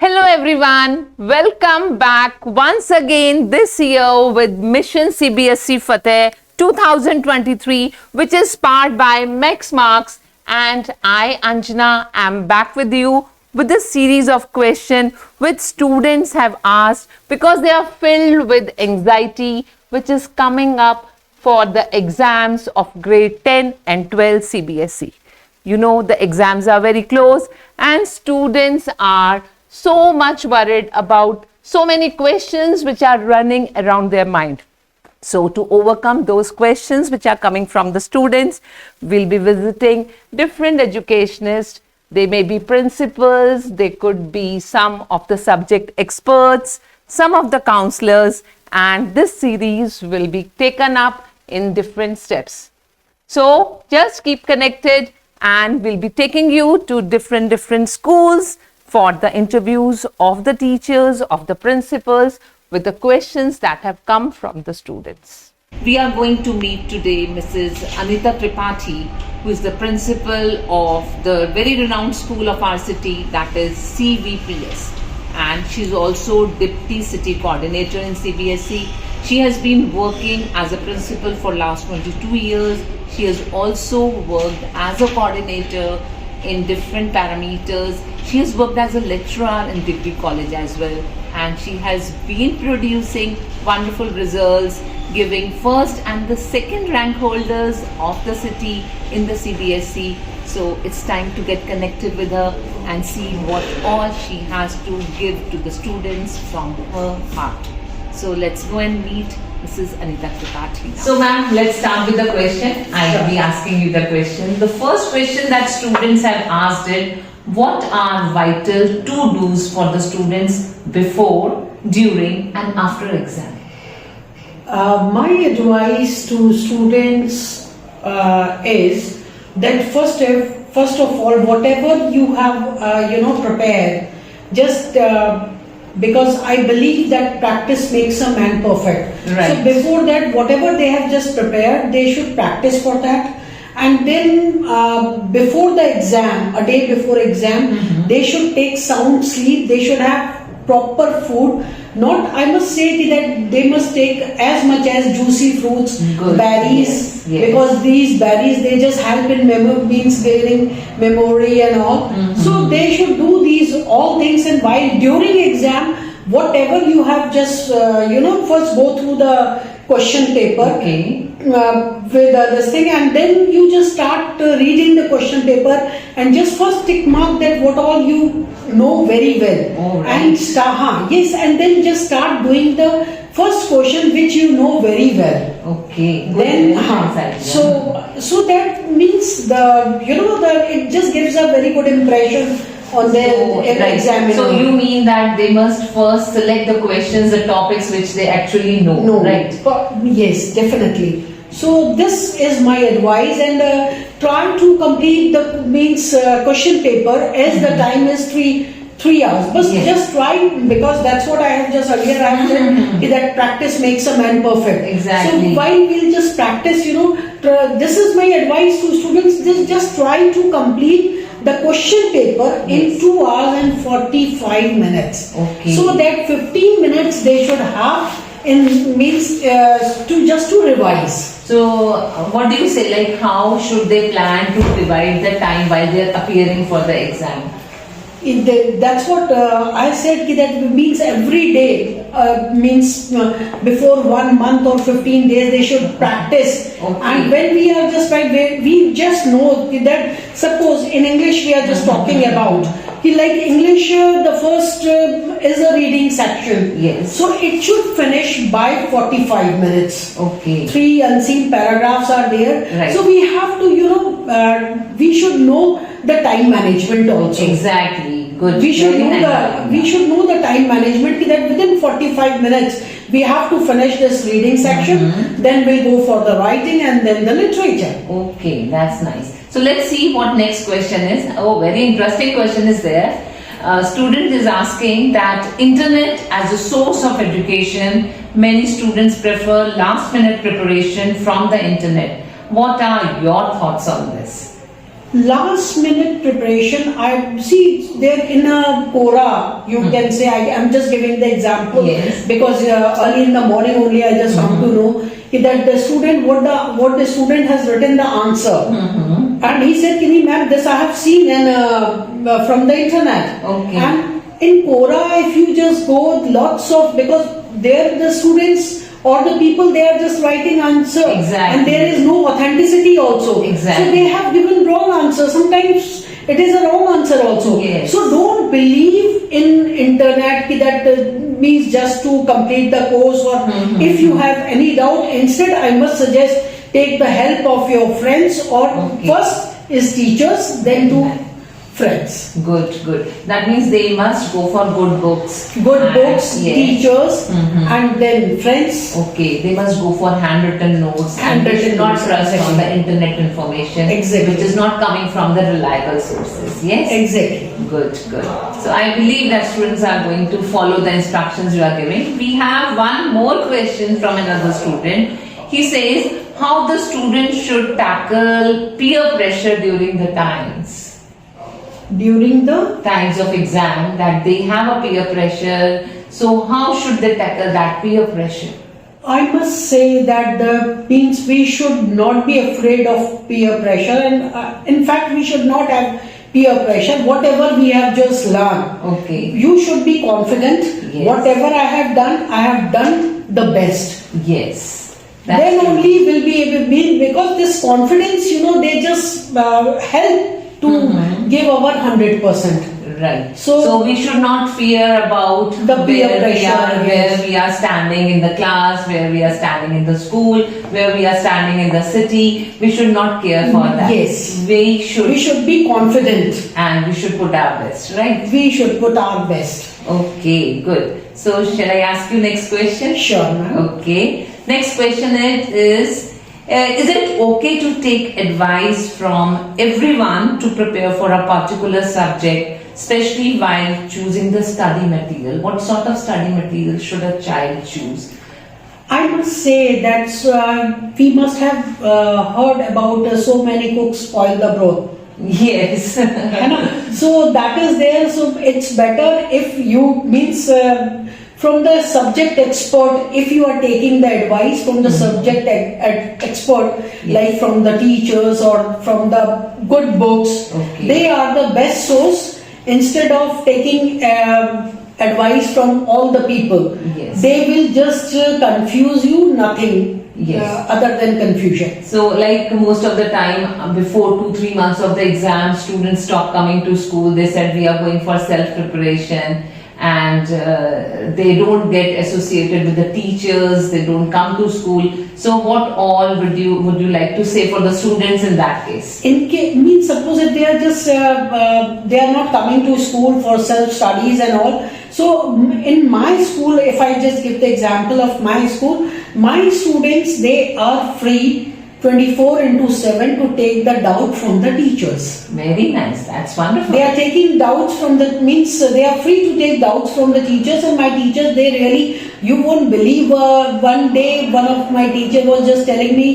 Hello everyone, welcome back once again this year with Mission CBSE Fateh 2023, which is powered by Max Marks, and I, Anjana, am back with you with a series of questions which students have asked because they are filled with anxiety which is coming up for the exams of grade 10 and 12 CBSE. You know, the exams are very close and students are so much worried about so many questions which are running around their mind. So to overcome those questions which are coming from the students, we'll be visiting different educationists. They may be principals, they could be some of the subject experts, some of the counselors, and this series will be taken up in different steps. So just keep connected and we'll be taking you to different schools for the interviews of the teachers, of the principals, with the questions that have come from the students. We are going to meet today Mrs. Anita Tripathi, who is the principal of the very renowned school of our city, that is CVPS. And she's also Deputy City Coordinator in CBSE. She has been working as a principal for last 22 years. She has also worked as a coordinator in different parameters. She has worked as a lecturer in degree college as well, and she has been producing wonderful results, giving first and the second rank holders of the city in the CBSE. So it's time to get connected with her and see what all she has to give to the students from her heart. So let's go and meet Mrs. Anita Tripathi. So ma'am, let's start with the question. I will be asking you the question. The first question that students have asked is, what are vital to-dos for the students before, during and after exam? My advice to students is that first of all, whatever you have prepared, just because I believe that practice makes a man perfect. Right. So before that, whatever they have just prepared, they should practice for that. And then before the exam, a day before exam, they should take sound sleep. They should have proper food. Not, I must say that they must take as much as juicy fruits, berries, yes. because these berries, they just help in gaining memory and all. So they should do these all things, and while during exam, whatever you have just, first go through the question paper. Okay. With this thing, and then you just start reading the question paper and just first tick mark that what all you know very well. Oh, right. And and then just start doing the first question which you know very well. Okay. Good. Then so that means it just gives a very good impression on the examiner. So you mean that they must first select the questions, the topics which they actually know, No, right? Yes, definitely. So this is my advice, and try to complete the question paper as the time is 3 hours. But just try, because that's what I have just earlier I have said, that practice makes a man perfect. Exactly. So while we'll just practice, this is my advice to students. Just try to complete the question paper in 2 hours and 45 minutes. Okay. So that 15 minutes they should have to revise. So what do you say, like how should they plan to divide the time while they are appearing for the exam? That's what I said, that means every day, before 1 month or 15 days they should practice. Okay. And when we are just we just know that, suppose in English we are just talking about, like English, the first is a reading section. Yes. So it should finish by 45 minutes. Okay. 3 unseen paragraphs are there. Right. So we have to, we should know the time management also. Exactly. Good. We should know the time management, that within 45 minutes we have to finish this reading section, then we'll go for the writing and then the literature. Okay, that's nice. So let's see what next question is. Oh, very interesting question is there. Student is asking that internet as a source of education, many students prefer last minute preparation from the internet. What are your thoughts on this? Last minute preparation, I see there in a Quora, you can say, I'm just giving the example Yes. because early in the morning only I just come to know that the student, what the student has written the answer. And he said, Kini ma'am, this I have seen from the internet. Okay. And in Quora, if you just go lots of, because there the students or the people, they are just writing answer. Exactly. And there is no authenticity also. Exactly. So they have given wrong answer. Sometimes it is a wrong answer also. Yes. So don't believe in internet that means just to complete the course, or if you have any doubt, instead I must suggest take the help of your friends, or first is teachers, then to friends. Good. That means they must go for good books. Good books, yes. teachers, and then friends. Okay, they must go for handwritten notes. Handwritten and they should not notes, trust on exactly. the internet information, Exactly. which is not coming from the reliable sources. Yes. Exactly. Good. So I believe that students are going to follow the instructions you are giving. We have one more question from another student. He says how the student should tackle peer pressure during the times. During the Times of exam, that they have a peer pressure. So how should they tackle that peer pressure? I must say that the means we should not be afraid of peer pressure, and in fact we should not have peer pressure. Whatever we have just learned, Okay. you should be confident. Yes. Whatever I have done the best. Yes. That's Then true. only will be able to be, because this confidence, they just help to give our 100%. Right. So- So we should not fear about The peer where pressure, where yes. we are standing in the class, where we are standing in the school, where we are standing in the city. We should not care for that. Yes. We should, We should be confident. and we should put our best, right? We should put our best. Okay, good. So shall I ask you next question? Sure, ma'am. Okay. Next question is it okay to take advice from everyone to prepare for a particular subject, especially while choosing the study material? What sort of study material should a child choose? I must say that we must have heard about so many cooks spoil the broth. Yes. है ना? So that is there. So it's better if you means from the subject expert, if you are taking the advice from the subject expert, like from the teachers or from the good books, Okay. they are the best source instead of taking advice from all the people. Yes. They will just confuse you, nothing Yes. other than confusion. So, like most of the time, before 2-3 months of the exam, students stop coming to school. They said we are going for self-preparation, and they don't get associated with the teachers. They don't come to school. So, what all would you like to say for the students in that case? Means suppose if they are just they are not coming to school for self studies and all. So in my school, if I just give the example of my school, my students, they are free 24/7 to take the doubt from the teachers. Very nice. That's wonderful. They are taking doubts from the means they are free to take doubts from the teachers, and my teachers, they really, you won't believe, one day one of my teacher was just telling me,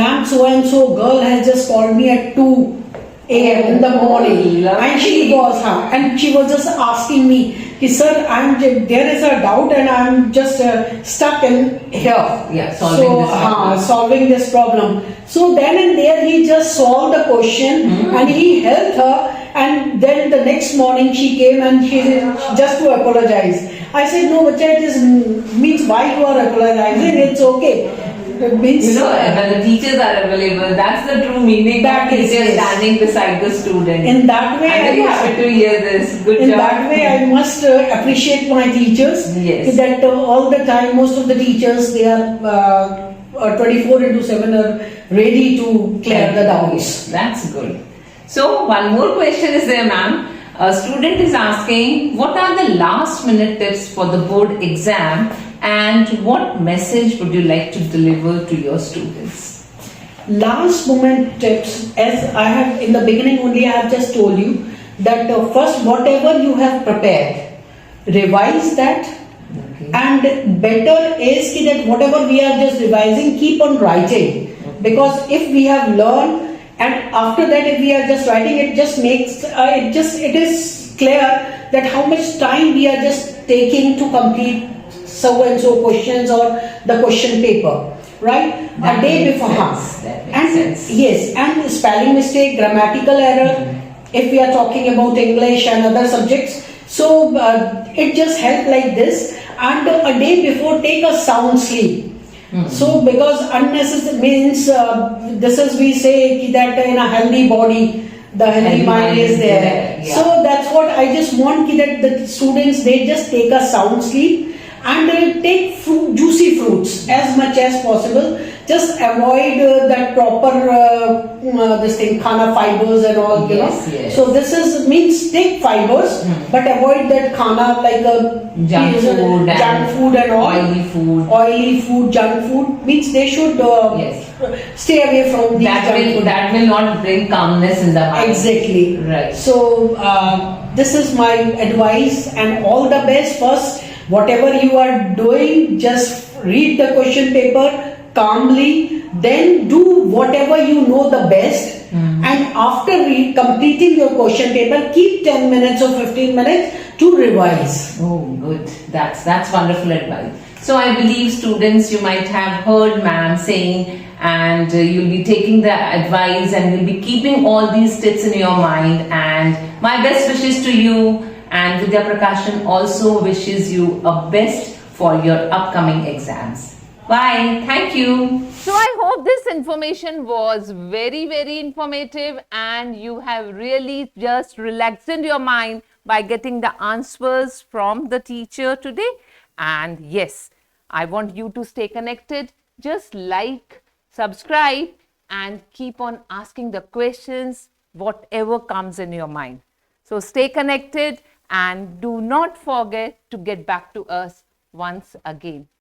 ma'am, so and so girl has just called me at 2 a.m. in the morning, Lovely. and she was just asking me, sir, there is a doubt and I'm just stuck in here. Yeah, solving this problem. Solving this problem. So then and there he just solved the question and he helped her, and then the next morning she came and she just to apologize. I said, no, bacha, it is means why you are apologizing, it's okay. It means, when the teachers are available, that's the true meaning That of is, teachers yes. standing beside the student. in that way, I'm very happy to hear this. Good in job. that way, I must appreciate my teachers. Yes. That all the time, most of the teachers, they are 24/7 are ready to clear the doubts. That's good. So one more question is there, ma'am. A student is asking, what are the last minute tips for the board exam, and what message would you like to deliver to your students? Last moment tips, as I have in the beginning only, I have just told you that first, whatever you have prepared, revise that. Okay. And better is that whatever we are just revising, keep on writing. Because if we have learned And after that, if we are just writing, it just makes it is clear that how much time we are just taking to complete so and so questions or the question paper, right? That A day makes before. sense. That makes And sense. yes, and spelling mistake, grammatical error, if we are talking about English and other subjects. So it just help like this, and a day before take a sound sleep. So because unnecessary means this is we say ki that in a healthy body the healthy mind is there. Yeah. So that's what I just want ki that the students they just take a sound sleep and they take juicy fruits as much as possible. Just avoid that proper this thing khana fibers and all, you know. Yes. So this is means take fibers but avoid that khana like Junk food and all. Oily food. Junk food means they should stay away from these junk food. That will not bring calmness in the mind. Exactly. Right. So this is my advice and all the best. First, whatever you are doing, just read the question paper calmly, then do whatever you know the best, and after completing your question paper, keep 10 minutes or 15 minutes to revise. Oh, good. That's wonderful advice. So I believe students, you might have heard ma'am saying, and you'll be taking the advice and you'll be keeping all these tips in your mind. And my best wishes to you, and Vidya Prakashan also wishes you a best for your upcoming exams. Bye. Thank you. So I hope this information was very, very informative and you have really just relaxed in your mind by getting the answers from the teacher today. And yes, I want you to stay connected. Just like, subscribe and keep on asking the questions, whatever comes in your mind. So stay connected and do not forget to get back to us once again.